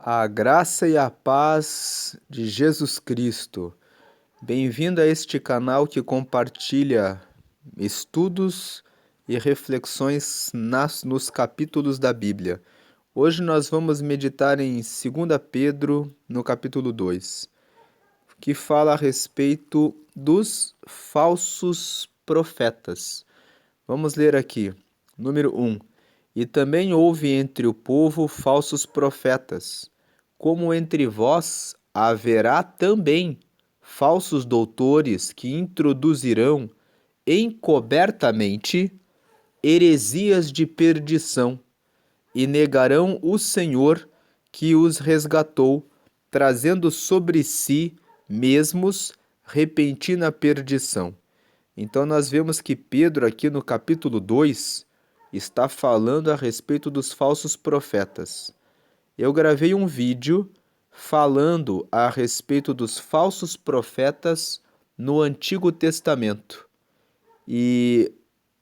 A graça e a paz de Jesus Cristo. Bem-vindo a este canal que compartilha estudos e reflexões nos capítulos da Bíblia. Hoje nós vamos meditar em 2 Pedro, no capítulo 2, que fala a respeito dos falsos profetas. Vamos ler aqui, número 1. E também houve entre o povo falsos profetas, como entre vós haverá também falsos doutores que introduzirão encobertamente heresias de perdição e negarão o Senhor que os resgatou, trazendo sobre si mesmos repentina perdição. Então nós vemos que Pedro aqui no capítulo 2 está falando a respeito dos falsos profetas. Eu gravei um vídeo falando a respeito dos falsos profetas no Antigo Testamento. E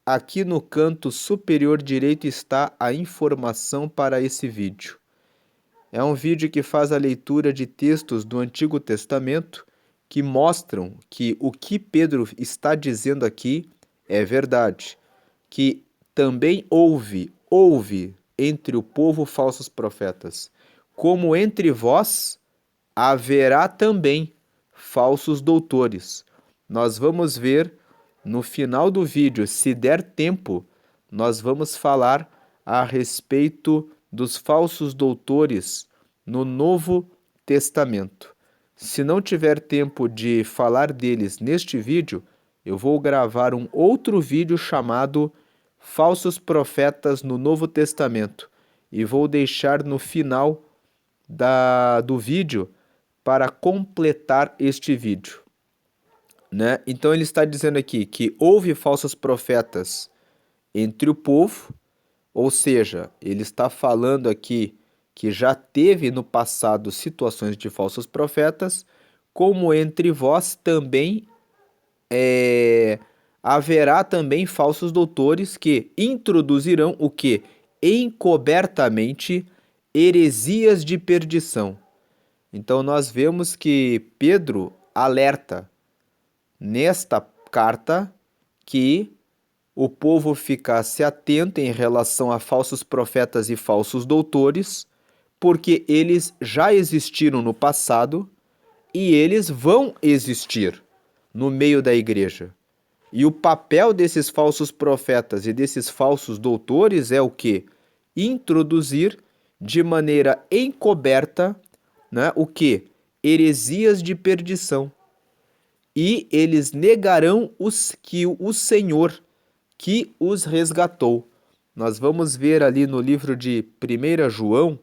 aqui no canto superior direito está a informação para esse vídeo. É um vídeo que faz a leitura de textos do Antigo Testamento que mostram que o que Pedro está dizendo aqui é verdade, que também houve entre o povo falsos profetas, como entre vós haverá também falsos doutores. Nós vamos ver no final do vídeo, se der tempo, nós vamos falar a respeito dos falsos doutores no Novo Testamento. Se não tiver tempo de falar deles neste vídeo, eu vou gravar um outro vídeo chamado Falsos Profetas no Novo Testamento e vou deixar no final do vídeo para completar este vídeo. Então ele está dizendo aqui que houve falsos profetas entre o povo, ou seja, ele está falando aqui que já teve no passado situações de falsos profetas, como entre vós também haverá também falsos doutores que introduzirão o que? Encobertamente heresias de perdição. Então nós vemos que Pedro alerta nesta carta que o povo ficasse atento em relação a falsos profetas e falsos doutores, porque eles já existiram no passado e eles vão existir no meio da igreja. E o papel desses falsos profetas e desses falsos doutores é o quê? Introduzir de maneira encoberta, o quê? Heresias de perdição. E eles negarão o Senhor que os resgatou. Nós vamos ver ali no livro de 1 João,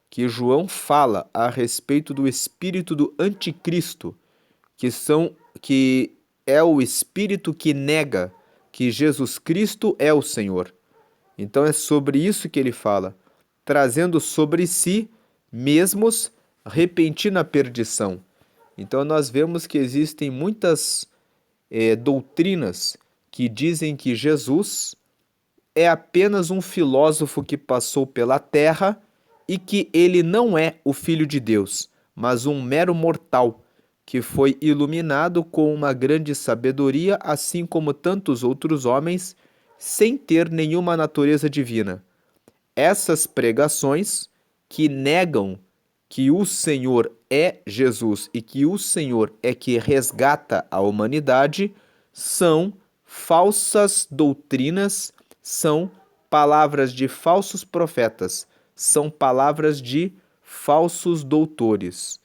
que João fala a respeito do espírito do anticristo, que é o espírito que nega que Jesus Cristo é o Senhor. Então é sobre isso que ele fala, trazendo sobre si mesmos repentina perdição. Então nós vemos que existem muitas doutrinas que dizem que Jesus é apenas um filósofo que passou pela terra e que ele não é o Filho de Deus, mas um mero mortal que foi iluminado com uma grande sabedoria, assim como tantos outros homens, sem ter nenhuma natureza divina. Essas pregações que negam que o Senhor é Jesus e que o Senhor é que resgata a humanidade são falsas doutrinas, são palavras de falsos profetas, são palavras de falsos doutores.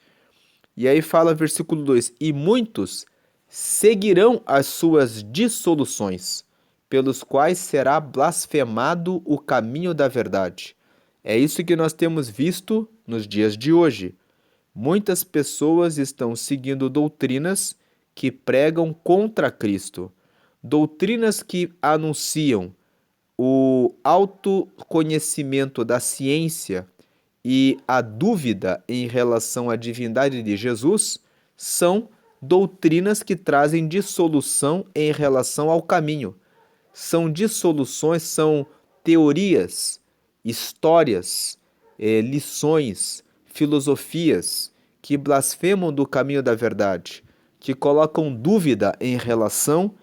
E aí fala versículo 2: E muitos seguirão as suas dissoluções, pelos quais será blasfemado o caminho da verdade. É isso que nós temos visto nos dias de hoje. Muitas pessoas estão seguindo doutrinas que pregam contra Cristo, doutrinas que anunciam o autoconhecimento da ciência e a dúvida em relação à divindade de Jesus são doutrinas que trazem dissolução em relação ao caminho. São dissoluções, são teorias, histórias, lições, filosofias, que blasfemam do caminho da verdade, que colocam dúvida em relação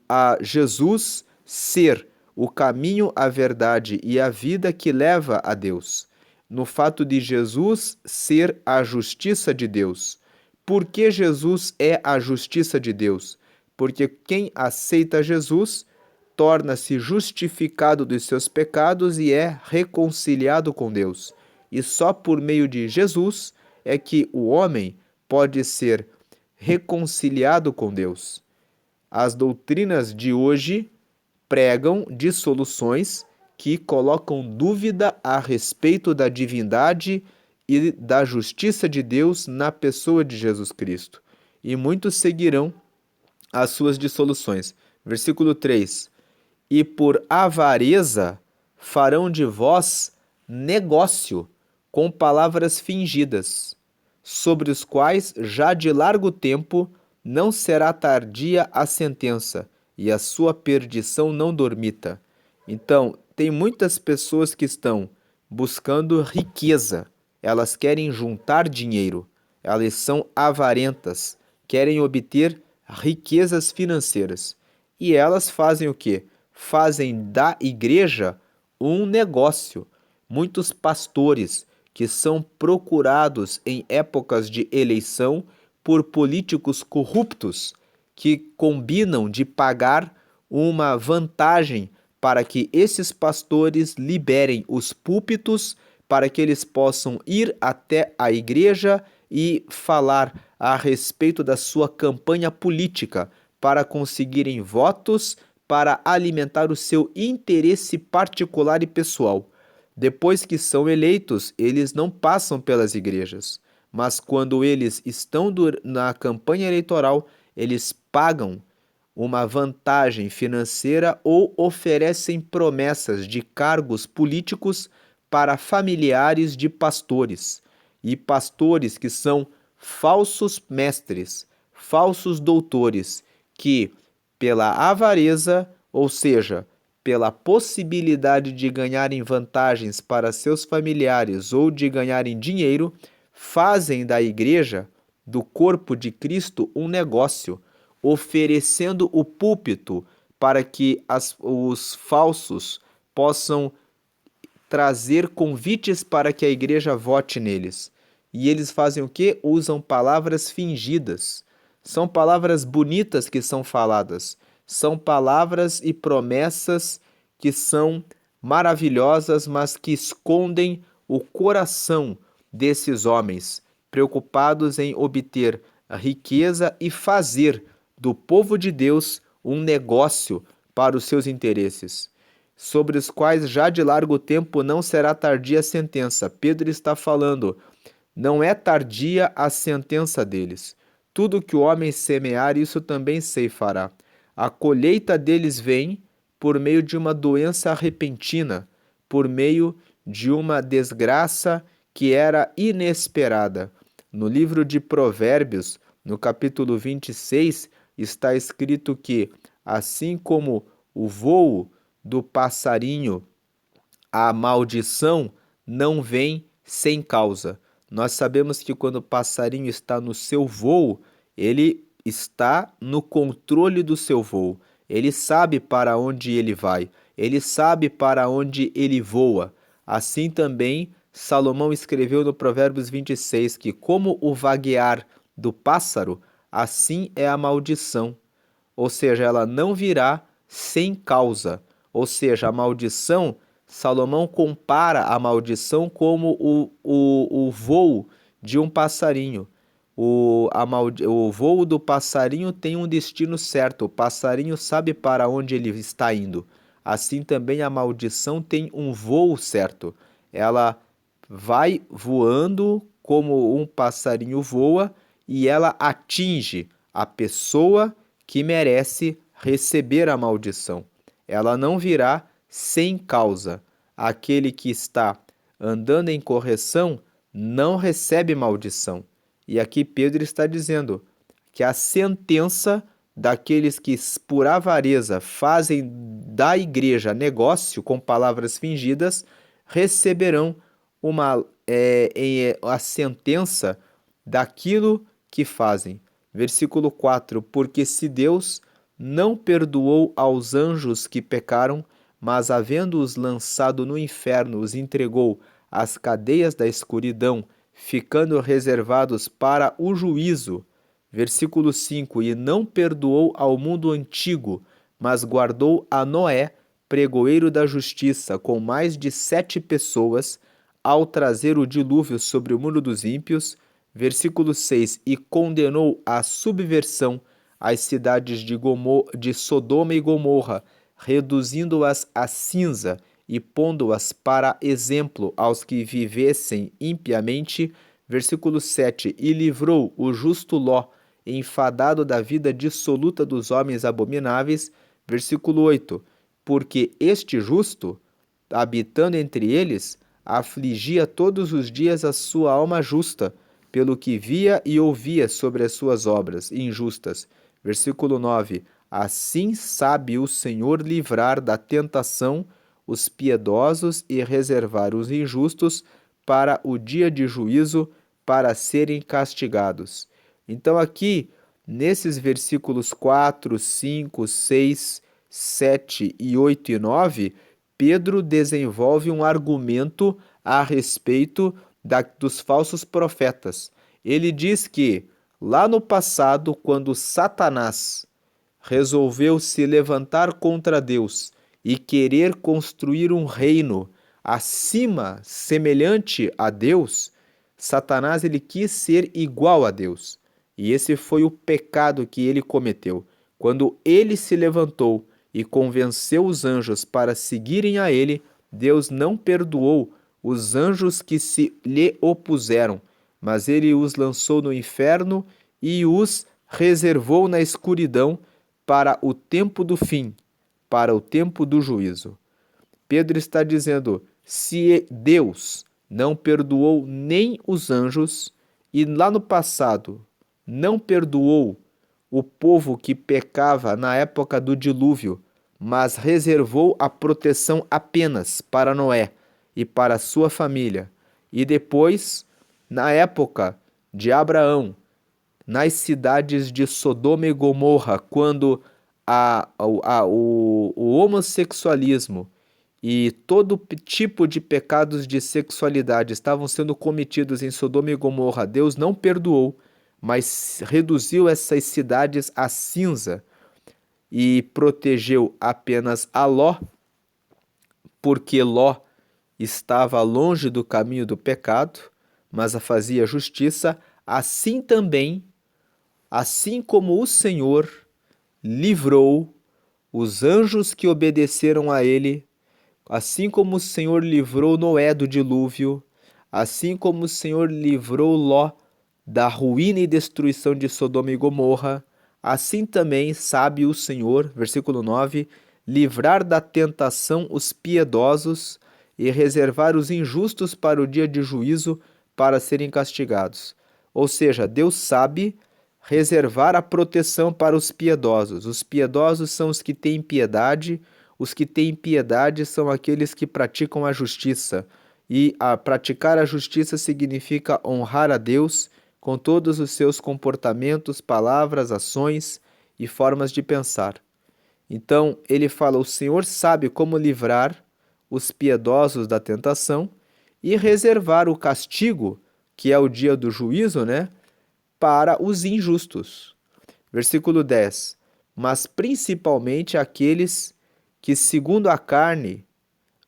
a Jesus ser o caminho, a verdade e a vida que leva a Deus, no fato de Jesus ser a justiça de Deus. Por que Jesus é a justiça de Deus? Porque quem aceita Jesus torna-se justificado dos seus pecados e é reconciliado com Deus. E só por meio de Jesus é que o homem pode ser reconciliado com Deus. As doutrinas de hoje pregam dissoluções que colocam dúvida a respeito da divindade e da justiça de Deus na pessoa de Jesus Cristo. E muitos seguirão as suas dissoluções. Versículo 3: E por avareza farão de vós negócio com palavras fingidas, sobre os quais já de largo tempo não será tardia a sentença, e a sua perdição não dormita. Então, tem muitas pessoas que estão buscando riqueza, elas querem juntar dinheiro, elas são avarentas, querem obter riquezas financeiras. E elas fazem o quê? Fazem da igreja um negócio. Muitos pastores que são procurados em épocas de eleição por políticos corruptos que combinam de pagar uma vantagem para que esses pastores liberem os púlpitos para que eles possam ir até a igreja e falar a respeito da sua campanha política para conseguirem votos, para alimentar o seu interesse particular e pessoal. Depois que são eleitos, eles não passam pelas igrejas, mas quando eles estão na campanha eleitoral, eles pagam uma vantagem financeira ou oferecem promessas de cargos políticos para familiares de pastores, e pastores que são falsos mestres, falsos doutores, que pela avareza, ou seja, pela possibilidade de ganharem vantagens para seus familiares ou de ganharem dinheiro, fazem da igreja, do corpo de Cristo, um negócio, oferecendo o púlpito para que os falsos possam trazer convites para que a igreja vote neles. E eles fazem o quê? Usam palavras fingidas. São palavras bonitas que são faladas. São palavras e promessas que são maravilhosas, mas que escondem o coração desses homens, preocupados em obter a riqueza e fazer do povo de Deus um negócio para os seus interesses, sobre os quais já de largo tempo não será tardia a sentença. Pedro está falando, não é tardia a sentença deles. Tudo que o homem semear, isso também ceifará. A colheita deles vem por meio de uma doença repentina, por meio de uma desgraça que era inesperada. No livro de Provérbios, no capítulo 26, está escrito que, assim como o voo do passarinho, a maldição não vem sem causa. Nós sabemos que quando o passarinho está no seu voo, ele está no controle do seu voo. Ele sabe para onde ele vai, ele sabe para onde ele voa. Assim também, Salomão escreveu no Provérbios 26 que, como o vaguear do pássaro, assim é a maldição. Ou seja, ela não virá sem causa. Ou seja, a maldição, Salomão compara a maldição como o voo de um passarinho. O voo do passarinho tem um destino certo, o passarinho sabe para onde ele está indo. Assim também a maldição tem um voo certo. Ela vai voando como um passarinho voa e ela atinge a pessoa que merece receber a maldição. Ela não virá sem causa. Aquele que está andando em correção não recebe maldição. E aqui Pedro está dizendo que a sentença daqueles que por avareza fazem da igreja negócio com palavras fingidas receberão a sentença daquilo que fazem. Versículo 4: Porque se Deus não perdoou aos anjos que pecaram, mas havendo-os lançado no inferno, os entregou às cadeias da escuridão, ficando reservados para o juízo. Versículo 5: E não perdoou ao mundo antigo, mas guardou a Noé, pregoeiro da justiça, com mais de 7 pessoas, ao trazer o dilúvio sobre o mundo dos ímpios. Versículo 6: E condenou à subversão as cidades de Sodoma e Gomorra, reduzindo-as a cinza e pondo-as para exemplo aos que vivessem impiamente. Versículo 7: E livrou o justo Ló, enfadado da vida dissoluta dos homens abomináveis. Versículo 8: Porque este justo, habitando entre eles, afligia todos os dias a sua alma justa, pelo que via e ouvia sobre as suas obras injustas. Versículo 9: Assim sabe o Senhor livrar da tentação os piedosos e reservar os injustos para o dia de juízo, para serem castigados. Então, aqui, nesses versículos 4, 5, 6, 7 e 8 e 9, Pedro desenvolve um argumento a respeito dos falsos profetas. Ele diz que, lá no passado, quando Satanás resolveu se levantar contra Deus e querer construir um reino acima, semelhante a Deus, Satanás ele quis ser igual a Deus. E esse foi o pecado que ele cometeu. Quando ele se levantou e convenceu os anjos para seguirem a ele, Deus não perdoou os anjos que se lhe opuseram, mas ele os lançou no inferno e os reservou na escuridão para o tempo do fim, para o tempo do juízo. Pedro está dizendo: se Deus não perdoou nem os anjos, e lá no passado não perdoou o povo que pecava na época do dilúvio, mas reservou a proteção apenas para Noé e para sua família, e depois, na época de Abraão, nas cidades de Sodoma e Gomorra, quando o homossexualismo e todo tipo de pecados de sexualidade estavam sendo cometidos em Sodoma e Gomorra, Deus não perdoou, mas reduziu essas cidades a cinza e protegeu apenas a Ló, porque Ló estava longe do caminho do pecado, mas fazia justiça. Assim também, assim como o Senhor livrou os anjos que obedeceram a ele, assim como o Senhor livrou Noé do dilúvio, assim como o Senhor livrou Ló da ruína e destruição de Sodoma e Gomorra, assim também sabe o Senhor, versículo 9, livrar da tentação os piedosos e reservar os injustos para o dia de juízo, para serem castigados. Ou seja, Deus sabe reservar a proteção para os piedosos. Os piedosos são os que têm piedade, os que têm piedade são aqueles que praticam a justiça. E praticar a justiça significa honrar a Deus com todos os seus comportamentos, palavras, ações e formas de pensar. Então, ele fala: o Senhor sabe como livrar os piedosos da tentação e reservar o castigo, que é o dia do juízo, né, para os injustos. Versículo 10. Mas principalmente aqueles que, segundo a carne,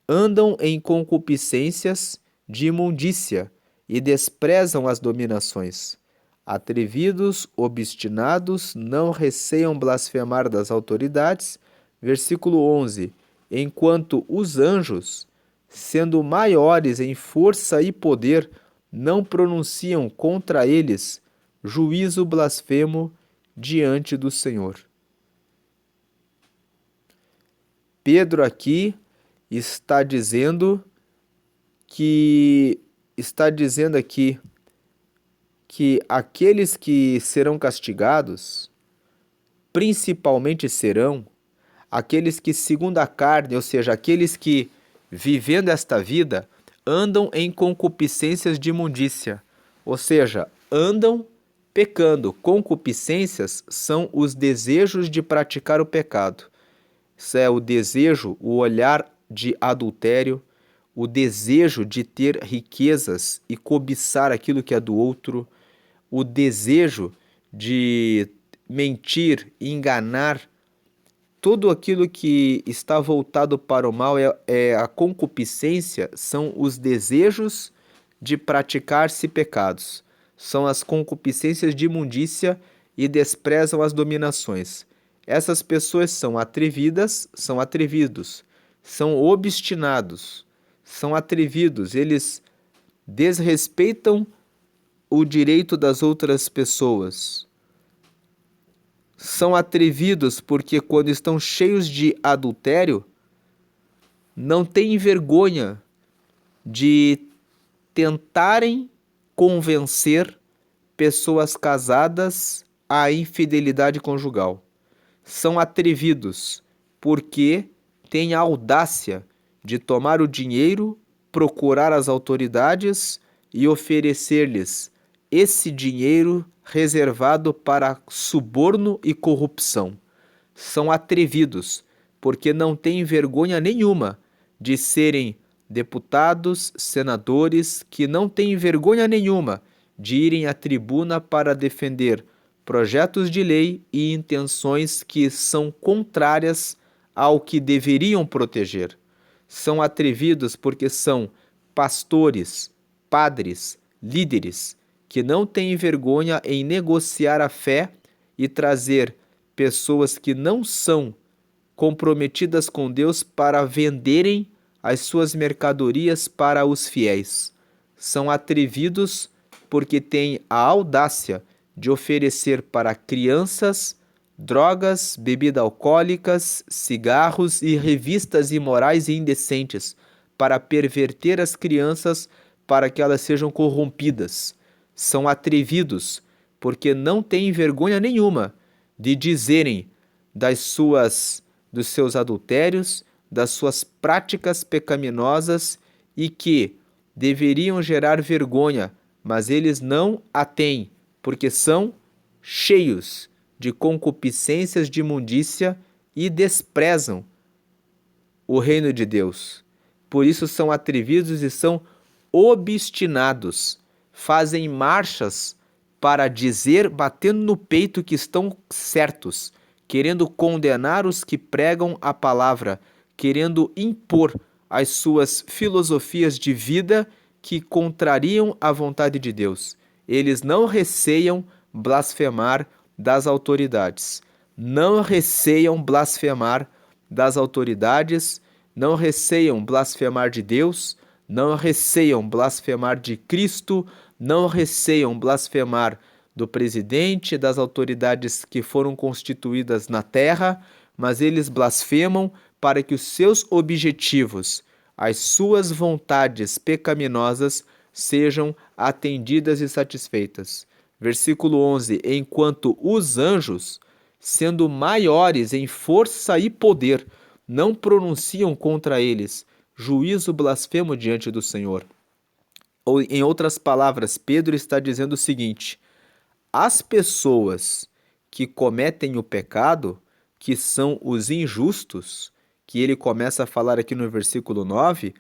andam em concupiscências de imundícia e desprezam as dominações. Atrevidos, obstinados, não receiam blasfemar das autoridades. Versículo 11. Enquanto os anjos, sendo maiores em força e poder, não pronunciam contra eles juízo blasfemo diante do Senhor. Pedro aqui está dizendo aqui que aqueles que serão castigados, principalmente serão aqueles que, segundo a carne, ou seja, aqueles que, vivendo esta vida, andam em concupiscências de imundícia, ou seja, andam pecando. Concupiscências são os desejos de praticar o pecado. Isso é o desejo, o olhar de adultério, o desejo de ter riquezas e cobiçar aquilo que é do outro, o desejo de mentir, enganar. Tudo aquilo que está voltado para o mal é a concupiscência, são os desejos de praticar-se pecados. São as concupiscências de imundícia e desprezam as dominações. Essas pessoas são atrevidas, são atrevidos, são obstinados, são atrevidos, eles desrespeitam o direito das outras pessoas. São atrevidos porque, quando estão cheios de adultério, não têm vergonha de tentarem convencer pessoas casadas à infidelidade conjugal. São atrevidos porque têm a audácia de tomar o dinheiro, procurar as autoridades e oferecer-lhes esse dinheiro reservado para suborno e corrupção. São atrevidos porque não têm vergonha nenhuma de serem deputados, senadores, que não têm vergonha nenhuma de irem à tribuna para defender projetos de lei e intenções que são contrárias ao que deveriam proteger. São atrevidos porque são pastores, padres, líderes, que não têm vergonha em negociar a fé e trazer pessoas que não são comprometidas com Deus para venderem as suas mercadorias para os fiéis. São atrevidos porque têm a audácia de oferecer para crianças drogas, bebidas alcoólicas, cigarros e revistas imorais e indecentes para perverter as crianças para que elas sejam corrompidas. São atrevidos porque não têm vergonha nenhuma de dizerem dos seus adultérios, das suas práticas pecaminosas e que deveriam gerar vergonha, mas eles não a têm, porque são cheios de concupiscências de imundícia e desprezam o reino de Deus. Por isso são atrevidos e são obstinados, fazem marchas para dizer, batendo no peito, que estão certos, querendo condenar os que pregam a palavra, querendo impor as suas filosofias de vida que contrariam a vontade de Deus. Eles não receiam blasfemar das autoridades, não receiam blasfemar das autoridades, não receiam blasfemar de Deus, não receiam blasfemar de Cristo, não receiam blasfemar do presidente, das autoridades que foram constituídas na terra, mas eles blasfemam para que os seus objetivos, as suas vontades pecaminosas, sejam atendidas e satisfeitas. Versículo 11: enquanto os anjos, sendo maiores em força e poder, não pronunciam contra eles juízo blasfemo diante do Senhor. Ou, em outras palavras, Pedro está dizendo o seguinte: as pessoas que cometem o pecado, que são os injustos, que ele começa a falar aqui no versículo 9,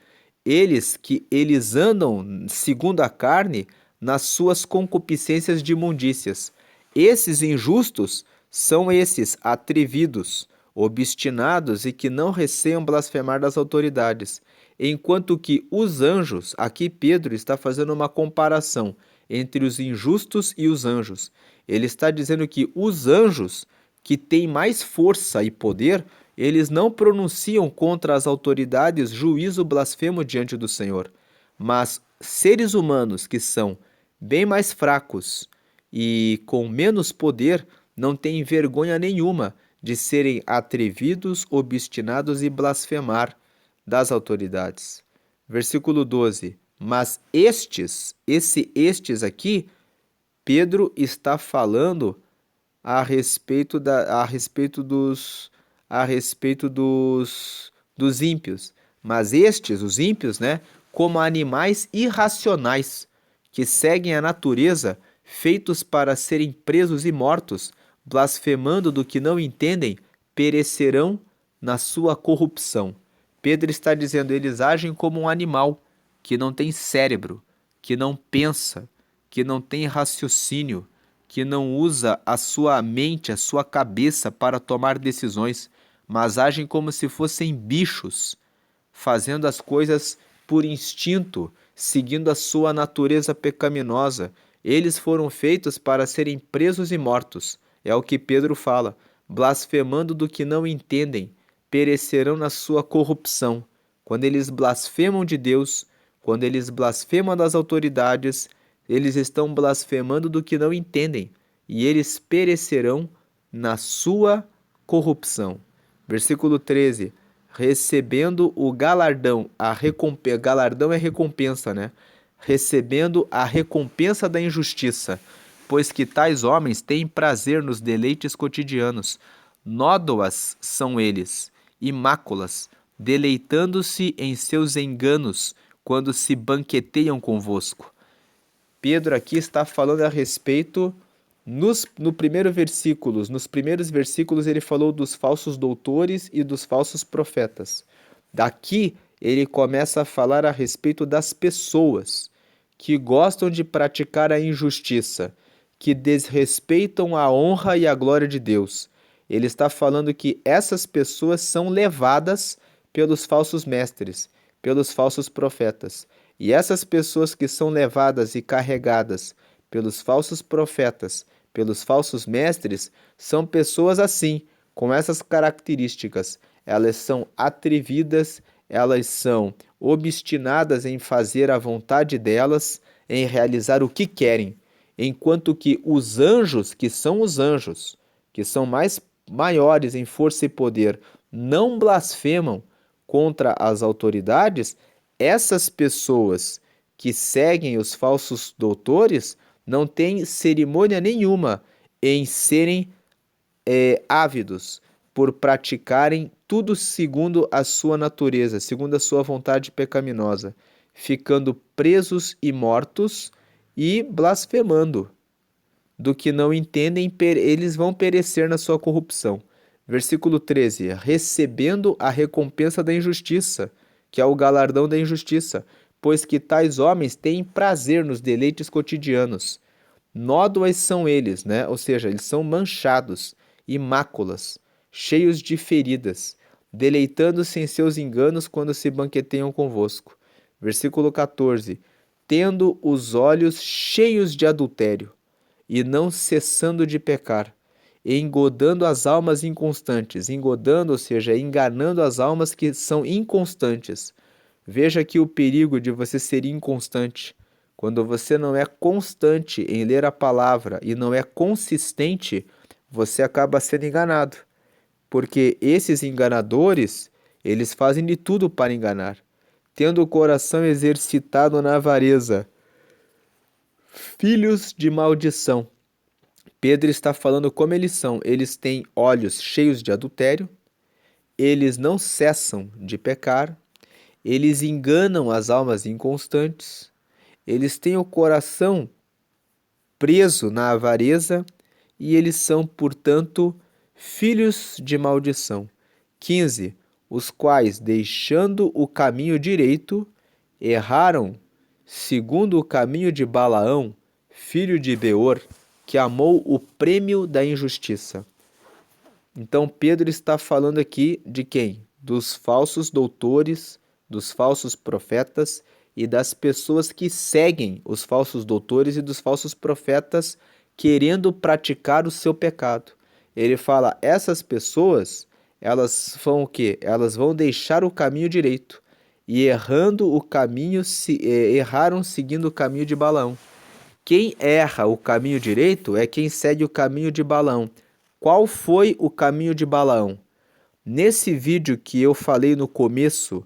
eles andam segundo a carne nas suas concupiscências de imundícias. Esses injustos são esses atrevidos, obstinados e que não receiam blasfemar das autoridades. Enquanto que os anjos, aqui Pedro está fazendo uma comparação entre os injustos e os anjos. Ele está dizendo que os anjos, que têm mais força e poder, eles não pronunciam contra as autoridades juízo blasfemo diante do Senhor. Mas seres humanos que são bem mais fracos e com menos poder, não têm vergonha nenhuma de serem atrevidos, obstinados e blasfemar das autoridades. Versículo 12. Mas estes aqui, Pedro está falando a respeito dos ímpios. Mas estes, os ímpios, né, como animais irracionais, que seguem a natureza, feitos para serem presos e mortos, blasfemando do que não entendem, perecerão na sua corrupção. Pedro está dizendo, eles agem como um animal, que não tem cérebro, que não pensa, que não tem raciocínio, que não usa a sua mente, a sua cabeça para tomar decisões, mas agem como se fossem bichos, fazendo as coisas por instinto, seguindo a sua natureza pecaminosa. Eles foram feitos para serem presos e mortos. É o que Pedro fala. Blasfemando do que não entendem, perecerão na sua corrupção. Quando eles blasfemam de Deus, quando eles blasfemam das autoridades, eles estão blasfemando do que não entendem, e eles perecerão na sua corrupção. Versículo 13. Recebendo o galardão, galardão é recompensa, né? Recebendo a recompensa da injustiça, pois que tais homens têm prazer nos deleites cotidianos. Nódoas são eles, e máculas, deleitando-se em seus enganos, quando se banqueteiam convosco. Pedro aqui está falando a respeito, no primeiro versículos, nos primeiros versículos ele falou dos falsos doutores e dos falsos profetas. Daqui ele começa a falar a respeito das pessoas que gostam de praticar a injustiça, que desrespeitam a honra e a glória de Deus. Ele está falando que essas pessoas são levadas pelos falsos mestres, pelos falsos profetas. E essas pessoas que são levadas e carregadas pelos falsos profetas, pelos falsos mestres, são pessoas assim, com essas características. Elas são atrevidas, elas são obstinadas em fazer a vontade delas, em realizar o que querem, enquanto que os anjos, que são os anjos, que são maiores em força e poder, não blasfemam contra as autoridades. Essas pessoas que seguem os falsos doutores não têm cerimônia nenhuma em serem ávidos por praticarem tudo segundo a sua natureza, segundo a sua vontade pecaminosa, ficando presos e mortos e blasfemando. Do que não entendem, eles vão perecer na sua corrupção. Versículo 13: recebendo a recompensa da injustiça, que é o galardão da injustiça, pois que tais homens têm prazer nos deleites cotidianos. Nódoas são eles, né? Ou seja, eles são manchados e máculas, cheios de feridas, deleitando-se em seus enganos quando se banqueteiam convosco. Versículo 14: tendo os olhos cheios de adultério, e não cessando de pecar, engodando as almas inconstantes, engodando, ou seja, enganando as almas que são inconstantes. Veja aqui o perigo de você ser inconstante. Quando você não é constante em ler a palavra e não é consistente, você acaba sendo enganado. Porque esses enganadores, eles fazem de tudo para enganar, tendo o coração exercitado na avareza, filhos de maldição. Pedro está falando como eles são. Eles têm olhos cheios de adultério, eles não cessam de pecar, eles enganam as almas inconstantes, eles têm o coração preso na avareza e eles são, portanto, filhos de maldição. 15. Os quais, deixando o caminho direito, erraram segundo o caminho de Balaão, filho de Beor, que amou o prêmio da injustiça. Então Pedro está falando aqui de quem? Dos falsos doutores, dos falsos profetas e das pessoas que seguem os falsos doutores e dos falsos profetas querendo praticar o seu pecado. Ele fala, essas pessoas, elas vão o quê? Elas vão deixar o caminho direito e errando o caminho, erraram seguindo o caminho de Balaão. Quem erra o caminho direito é quem segue o caminho de Balaão. Qual foi o caminho de Balaão? Nesse vídeo que eu falei no começo,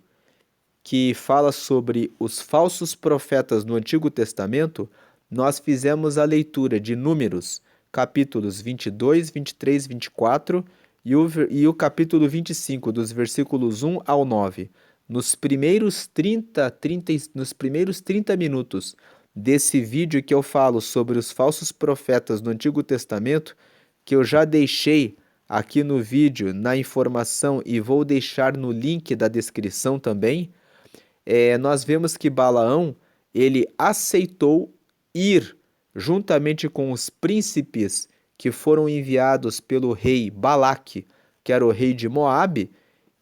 que fala sobre os falsos profetas no Antigo Testamento, nós fizemos a leitura de Números, capítulos 22, 23, 24 e o capítulo 25, dos versículos 1 ao 9. nos primeiros 30 minutos desse vídeo que eu falo sobre os falsos profetas no Antigo Testamento, que eu já deixei aqui no vídeo, na informação, e vou deixar no link da descrição também, nós vemos que Balaão, ele aceitou ir juntamente com os príncipes que foram enviados pelo rei Balaque, que era o rei de Moabe,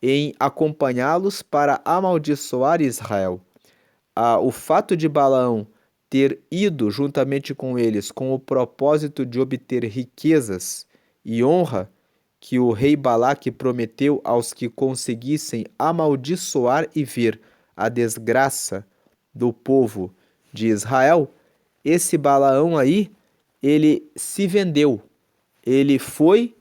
em acompanhá-los para amaldiçoar Israel. O fato de Balaão ter ido juntamente com eles com o propósito de obter riquezas e honra que o rei Balaque prometeu aos que conseguissem amaldiçoar e ver a desgraça do povo de Israel, esse Balaão aí, ele se vendeu. Ele foi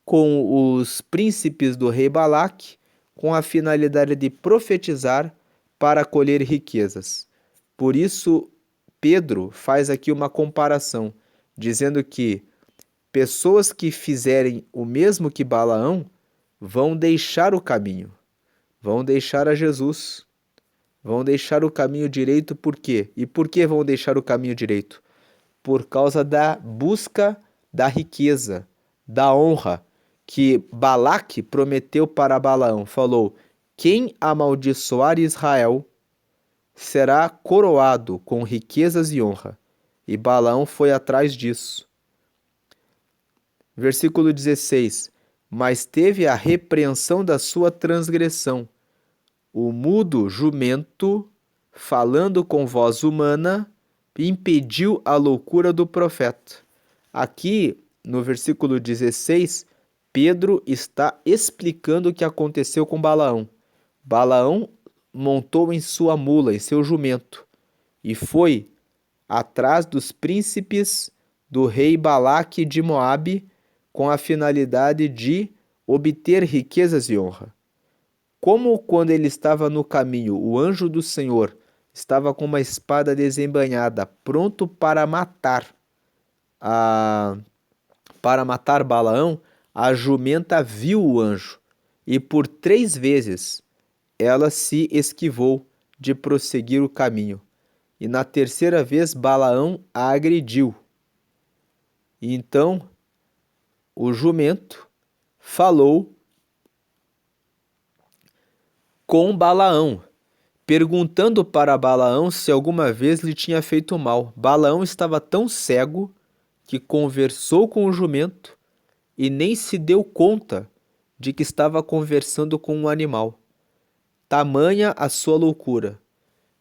com os príncipes do rei Balaque com a finalidade de profetizar para colher riquezas. Por isso, Pedro faz aqui uma comparação, dizendo que pessoas que fizerem o mesmo que Balaão vão deixar o caminho, vão deixar a Jesus, vão deixar o caminho direito. Por quê? E por que vão deixar o caminho direito? Por causa da busca da riqueza, da honra, que Balaque prometeu para Balaão. Falou: quem amaldiçoar Israel será coroado com riquezas e honra. E Balaão foi atrás disso. Versículo 16: mas teve a repreensão da sua transgressão. O mudo jumento, falando com voz humana, impediu a loucura do profeta. Aqui, no versículo 16, Pedro está explicando o que aconteceu com Balaão. Balaão montou em sua mula, em seu jumento, e foi atrás dos príncipes do rei Balaque de Moabe, com a finalidade de obter riquezas e honra. Como quando ele estava no caminho, o anjo do Senhor estava com uma espada desembainhada, pronto para matar Balaão, a jumenta viu o anjo e por 3 vezes ela se esquivou de prosseguir o caminho. E na 3ª vez Balaão a agrediu. E então o jumento falou com Balaão, perguntando para Balaão se alguma vez lhe tinha feito mal. Balaão estava tão cego que conversou com o jumento e nem se deu conta de que estava conversando com um animal. Tamanha a sua loucura.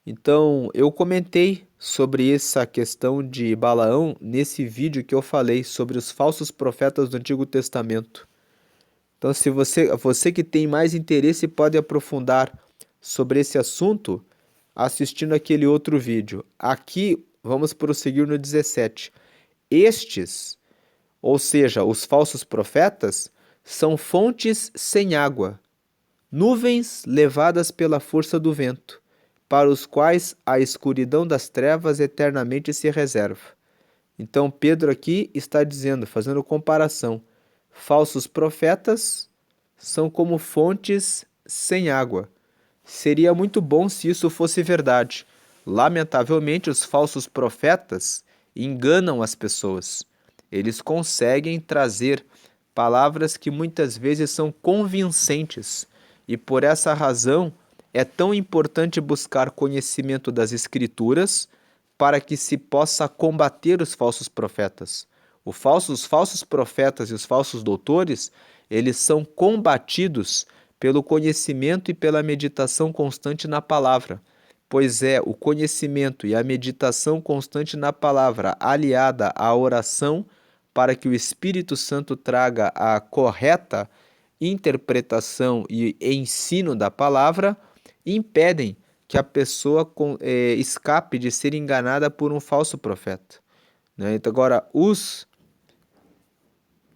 Então, eu comentei sobre essa questão de Balaão nesse vídeo que eu falei sobre os falsos profetas do Antigo Testamento. Então, se você que tem mais interesse pode aprofundar sobre esse assunto assistindo aquele outro vídeo. Aqui, vamos prosseguir no 17. Estes, ou seja, os falsos profetas, são fontes sem água, nuvens levadas pela força do vento, para os quais a escuridão das trevas eternamente se reserva. Então, Pedro aqui está dizendo, fazendo comparação, falsos profetas são como fontes sem água. Seria muito bom se isso fosse verdade. Lamentavelmente, os falsos profetas enganam as pessoas. Eles conseguem trazer palavras que muitas vezes são convincentes. E por essa razão, é tão importante buscar conhecimento das Escrituras para que se possa combater os falsos profetas. Os falsos profetas e os falsos doutores, eles são combatidos pelo conhecimento e pela meditação constante na palavra, pois é o conhecimento e a meditação constante na palavra, aliada à oração, para que o Espírito Santo traga a correta interpretação e ensino da palavra, impedem que a pessoa escape de ser enganada por um falso profeta. Então, agora, os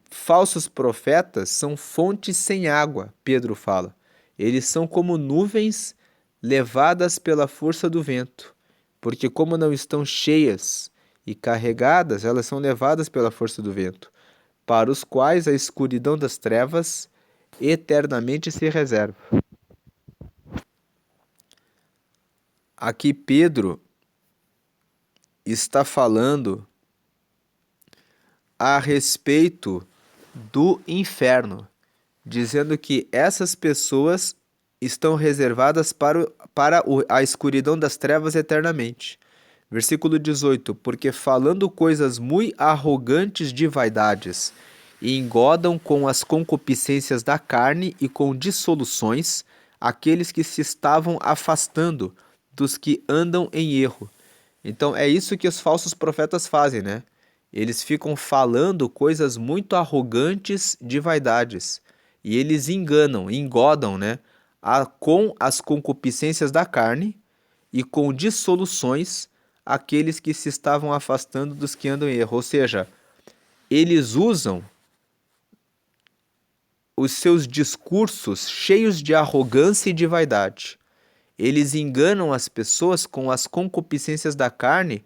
falsos profetas são fontes sem água, Pedro fala. Eles são como nuvens levadas pela força do vento, porque como não estão cheias e carregadas, elas são levadas pela força do vento, para os quais a escuridão das trevas eternamente se reserva. Aqui Pedro está falando a respeito do inferno, dizendo que essas pessoas estão reservadas para a escuridão das trevas eternamente. Versículo 18: porque falando coisas muito arrogantes de vaidades, e engodam com as concupiscências da carne e com dissoluções aqueles que se estavam afastando dos que andam em erro. Então é isso que os falsos profetas fazem, né? Eles ficam falando coisas muito arrogantes de vaidades. E eles enganam, engodam, né? Com as concupiscências da carne e com dissoluções aqueles que se estavam afastando dos que andam em erro. Ou seja, eles usam os seus discursos cheios de arrogância e de vaidade. Eles enganam as pessoas com as concupiscências da carne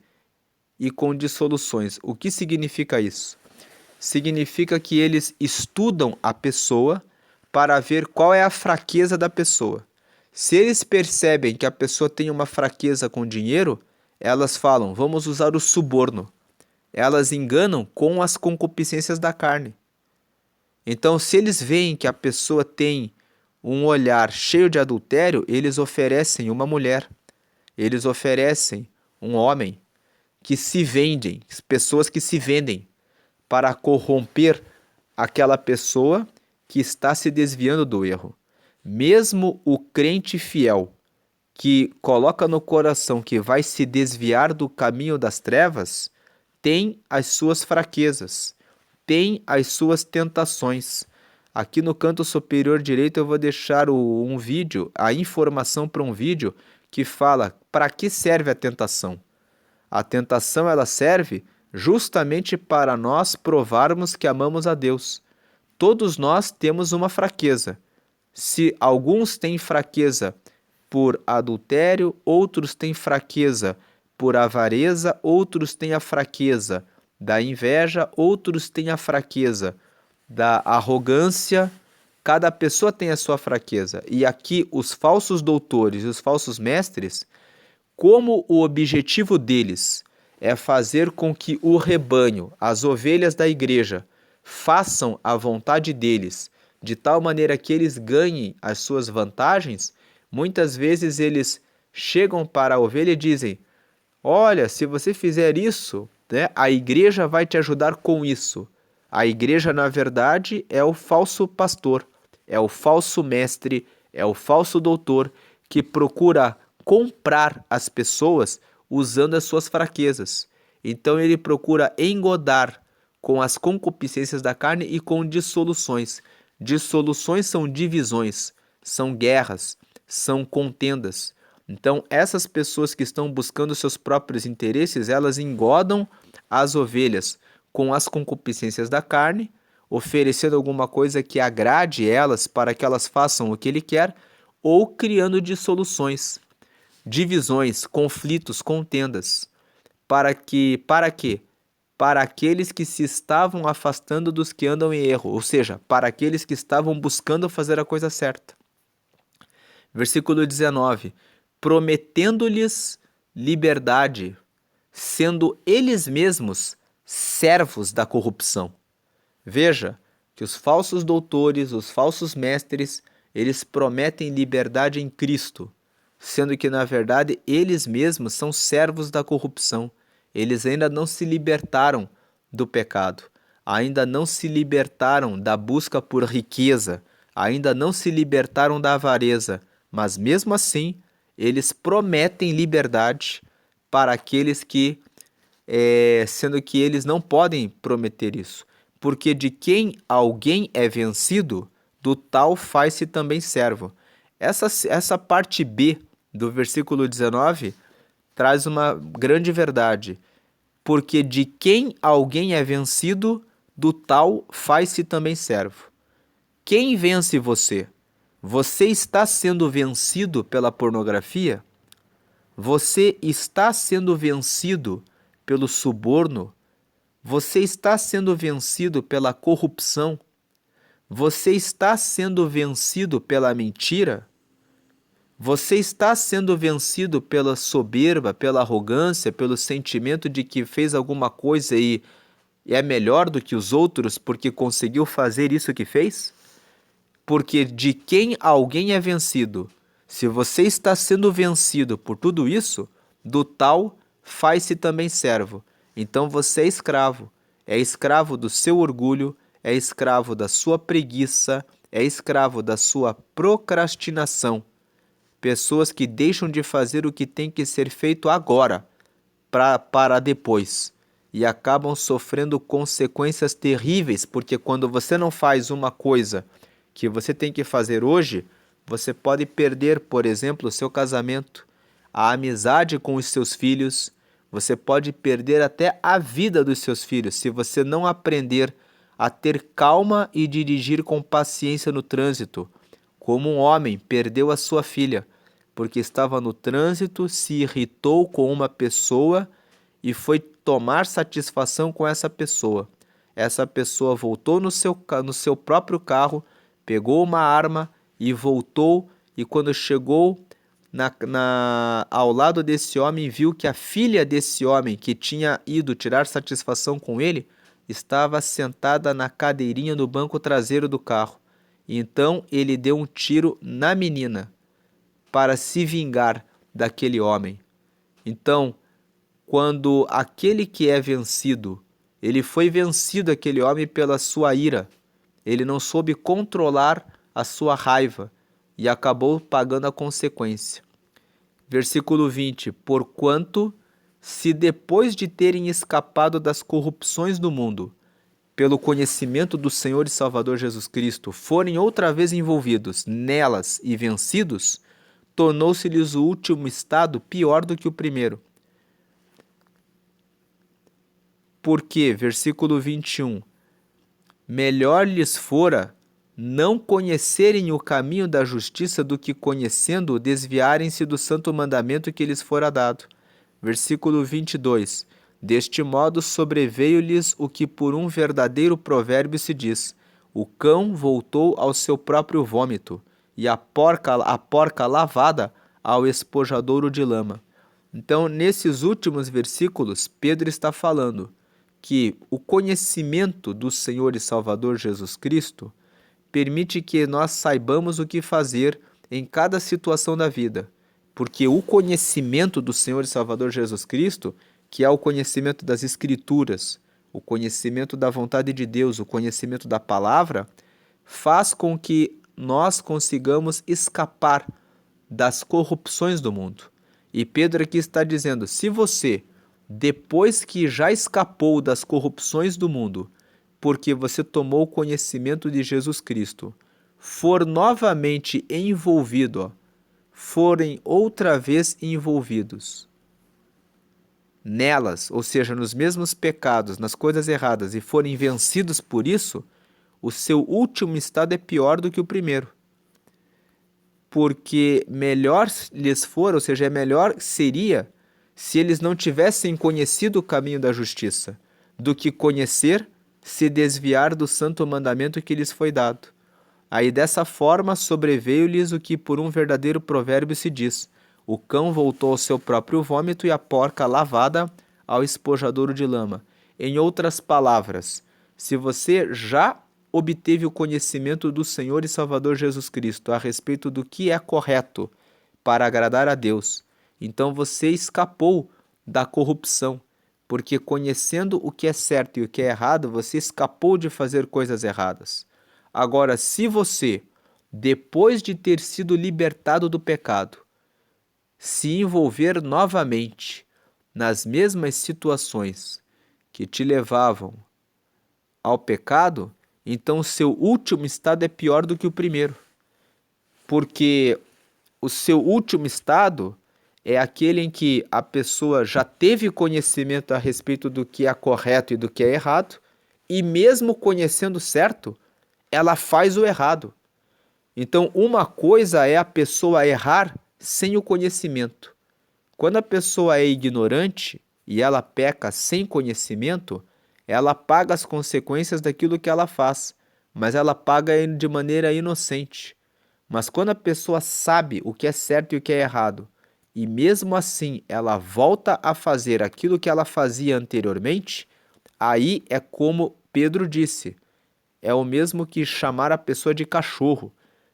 e com dissoluções. O que significa isso? Significa que eles estudam a pessoa para ver qual é a fraqueza da pessoa. Se eles percebem que a pessoa tem uma fraqueza com dinheiro, elas falam, vamos usar o suborno. Elas enganam com as concupiscências da carne. Então, se eles veem que a pessoa tem um olhar cheio de adultério, eles oferecem uma mulher, eles oferecem um homem que se vendem, pessoas que se vendem para corromper aquela pessoa que está se desviando do erro. Mesmo o crente fiel que coloca no coração que vai se desviar do caminho das trevas, tem as suas fraquezas, tem as suas tentações. Aqui no canto superior direito eu vou deixar um vídeo, a informação para um vídeo que fala para que serve a tentação. A tentação ela serve justamente para nós provarmos que amamos a Deus. Todos nós temos uma fraqueza. Se alguns têm fraqueza por adultério, outros têm fraqueza por avareza, outros têm a fraqueza da inveja, outros têm a fraqueza da arrogância. Cada pessoa tem a sua fraqueza. E aqui os falsos doutores e os falsos mestres, como o objetivo deles é fazer com que o rebanho, as ovelhas da igreja, façam a vontade deles, de tal maneira que eles ganhem as suas vantagens, muitas vezes eles chegam para a ovelha e dizem, olha, se você fizer isso, né, a igreja vai te ajudar com isso. A igreja, na verdade, é o falso pastor, é o falso mestre, é o falso doutor que procura comprar as pessoas usando as suas fraquezas. Então ele procura engodar com as concupiscências da carne e com dissoluções. Dissoluções são divisões, são guerras, são contendas. Então essas pessoas que estão buscando seus próprios interesses, elas engodam as ovelhas com as concupiscências da carne, oferecendo alguma coisa que agrade elas para que elas façam o que ele quer, ou criando dissoluções, divisões, conflitos, contendas. Para quê? Para aqueles que se estavam afastando dos que andam em erro, ou seja, para aqueles que estavam buscando fazer a coisa certa. Versículo 19: prometendo-lhes liberdade, sendo eles mesmos servos da corrupção. Veja que os falsos doutores, os falsos mestres, eles prometem liberdade em Cristo, sendo que, na verdade, eles mesmos são servos da corrupção. Eles ainda não se libertaram do pecado, ainda não se libertaram da busca por riqueza, ainda não se libertaram da avareza, mas mesmo assim, eles prometem liberdade para aqueles que, sendo que eles não podem prometer isso, porque de quem alguém é vencido, do tal faz-se também servo. Essa parte B do versículo 19 traz uma grande verdade, porque de quem alguém é vencido, do tal faz-se também servo. Quem vence você? Você está sendo vencido pela pornografia? Você está sendo vencido pelo suborno? Você está sendo vencido pela corrupção? Você está sendo vencido pela mentira? Você está sendo vencido pela soberba, pela arrogância, pelo sentimento de que fez alguma coisa e é melhor do que os outros porque conseguiu fazer isso que fez? Porque de quem alguém é vencido, se você está sendo vencido por tudo isso, do tal faz-se também servo. Então você é escravo do seu orgulho, é escravo da sua preguiça, é escravo da sua procrastinação. Pessoas que deixam de fazer o que tem que ser feito agora, para depois. E acabam sofrendo consequências terríveis, porque quando você não faz uma coisa que você tem que fazer hoje, você pode perder, por exemplo, o seu casamento, a amizade com os seus filhos, você pode perder até a vida dos seus filhos se você não aprender a ter calma e dirigir com paciência no trânsito, como um homem perdeu a sua filha, porque estava no trânsito, se irritou com uma pessoa e foi tomar satisfação com essa pessoa. Essa pessoa voltou no seu próprio carro, pegou uma arma e voltou, e quando chegou ao lado desse homem, viu que a filha desse homem que tinha ido tirar satisfação com ele estava sentada na cadeirinha no banco traseiro do carro. Então ele deu um tiro na menina para se vingar daquele homem. Então, quando aquele que é vencido, ele foi vencido, aquele homem, pela sua ira, ele não soube controlar a sua raiva e acabou pagando a consequência. Versículo 20: Porquanto, se depois de terem escapado das corrupções do mundo, pelo conhecimento do Senhor e Salvador Jesus Cristo, forem outra vez envolvidos nelas e vencidos, tornou-se-lhes o último estado pior do que o primeiro. Porque, versículo 21, melhor lhes fora não conhecerem o caminho da justiça do que, conhecendo-o, desviarem-se do santo mandamento que lhes fora dado. Versículo 22, deste modo sobreveio-lhes o que por um verdadeiro provérbio se diz: o cão voltou ao seu próprio vômito, e a porca lavada ao espojadouro de lama. Então, nesses últimos versículos, Pedro está falando que o conhecimento do Senhor e Salvador Jesus Cristo permite que nós saibamos o que fazer em cada situação da vida. Porque o conhecimento do Senhor e Salvador Jesus Cristo, que é o conhecimento das Escrituras, o conhecimento da vontade de Deus, o conhecimento da palavra, faz com que nós consigamos escapar das corrupções do mundo. E Pedro aqui está dizendo, se você, depois que já escapou das corrupções do mundo, porque você tomou o conhecimento de Jesus Cristo, for novamente envolvido, forem outra vez envolvidos nelas, ou seja, nos mesmos pecados, nas coisas erradas, e forem vencidos por isso, o seu último estado é pior do que o primeiro. Porque melhor lhes for, ou seja, melhor seria se eles não tivessem conhecido o caminho da justiça, do que conhecer, se desviar do santo mandamento que lhes foi dado. Aí dessa forma sobreveio-lhes o que por um verdadeiro provérbio se diz: o cão voltou ao seu próprio vômito e a porca lavada ao espojadouro de lama. Em outras palavras, se você já obteve o conhecimento do Senhor e Salvador Jesus Cristo a respeito do que é correto para agradar a Deus, então você escapou da corrupção, porque conhecendo o que é certo e o que é errado, você escapou de fazer coisas erradas. Agora, se você, depois de ter sido libertado do pecado, se envolver novamente nas mesmas situações que te levavam ao pecado, então o seu último estado é pior do que o primeiro. Porque o seu último estado é aquele em que a pessoa já teve conhecimento a respeito do que é correto e do que é errado, e mesmo conhecendo certo, ela faz o errado. Então, uma coisa é a pessoa errar sem o conhecimento. Quando a pessoa é ignorante e ela peca sem conhecimento, ela paga as consequências daquilo que ela faz, mas ela paga de maneira inocente. Mas quando a pessoa sabe o que é certo e o que é errado, e mesmo assim ela volta a fazer aquilo que ela fazia anteriormente, aí é como Pedro disse, é o mesmo que chamar a pessoa de cachorro,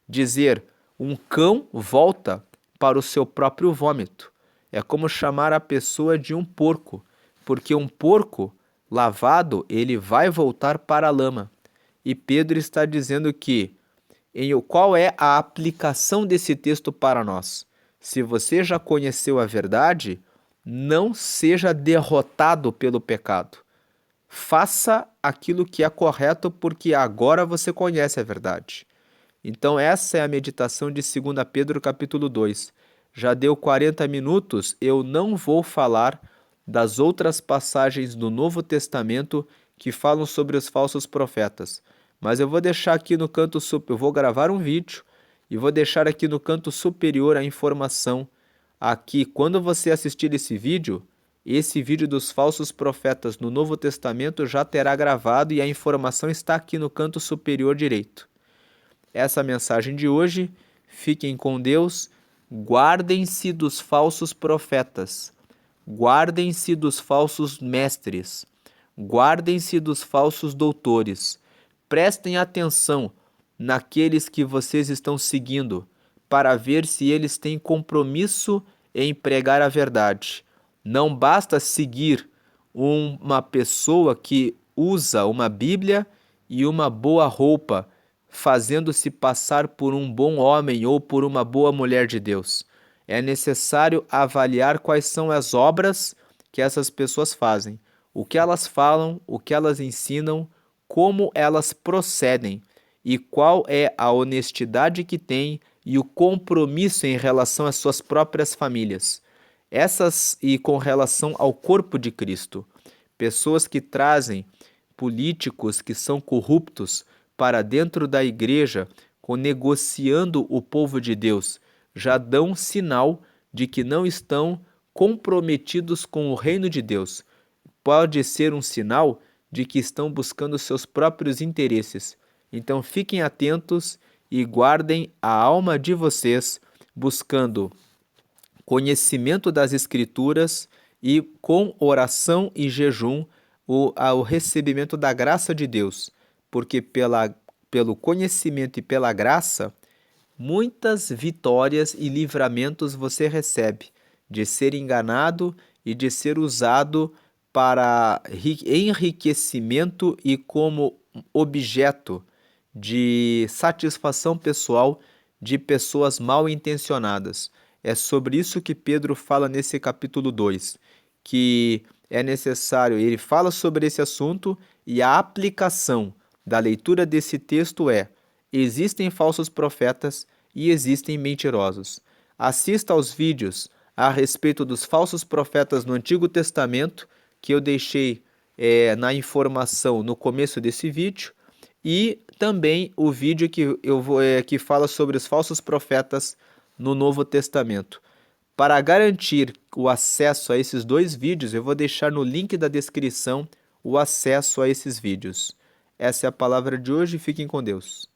dizer um cão volta para o seu próprio vômito. É como chamar a pessoa de um porco, porque um porco lavado, ele vai voltar para a lama. E Pedro está dizendo que qual é a aplicação desse texto para nós? Se você já conheceu a verdade, não seja derrotado pelo pecado. Faça aquilo que é correto, porque agora você conhece a verdade. Então essa é a meditação de 2 Pedro capítulo 2. Já deu 40 minutos, eu não vou falar das outras passagens do Novo Testamento que falam sobre os falsos profetas. Mas eu vou deixar aqui no canto superior, eu vou gravar um vídeo e vou deixar aqui no canto superior a informação. Aqui, quando você assistir esse vídeo dos falsos profetas no Novo Testamento já terá gravado e a informação está aqui no canto superior direito. Essa é a mensagem de hoje. Fiquem com Deus. Guardem-se dos falsos profetas. Guardem-se dos falsos mestres. Guardem-se dos falsos doutores. Prestem atenção naqueles que vocês estão seguindo para ver se eles têm compromisso em pregar a verdade. Não basta seguir uma pessoa que usa uma Bíblia e uma boa roupa, fazendo-se passar por um bom homem ou por uma boa mulher de Deus. É necessário avaliar quais são as obras que essas pessoas fazem, o que elas falam, o que elas ensinam, como elas procedem e qual é a honestidade que têm e o compromisso em relação às suas próprias famílias. Essas e com relação ao corpo de Cristo. Pessoas que trazem políticos que são corruptos para dentro da igreja, negociando o povo de Deus, já dão sinal de que não estão comprometidos com o reino de Deus. Pode ser um sinal de que estão buscando seus próprios interesses. Então fiquem atentos e guardem a alma de vocês, buscando conhecimento das Escrituras e com oração e jejum o recebimento da graça de Deus, porque pelo conhecimento e pela graça, muitas vitórias e livramentos você recebe de ser enganado e de ser usado para enriquecimento e como objeto de satisfação pessoal de pessoas mal intencionadas. É sobre isso que Pedro fala nesse capítulo 2, que é necessário, ele fala sobre esse assunto e a aplicação da leitura desse texto é: existem falsos profetas e existem mentirosos. Assista aos vídeos a respeito dos falsos profetas no Antigo Testamento, que eu deixei na informação no começo desse vídeo, e também o vídeo que fala sobre os falsos profetas no Novo Testamento. Para garantir o acesso a esses dois vídeos, eu vou deixar no link da descrição o acesso a esses vídeos. Essa é a palavra de hoje. Fiquem com Deus.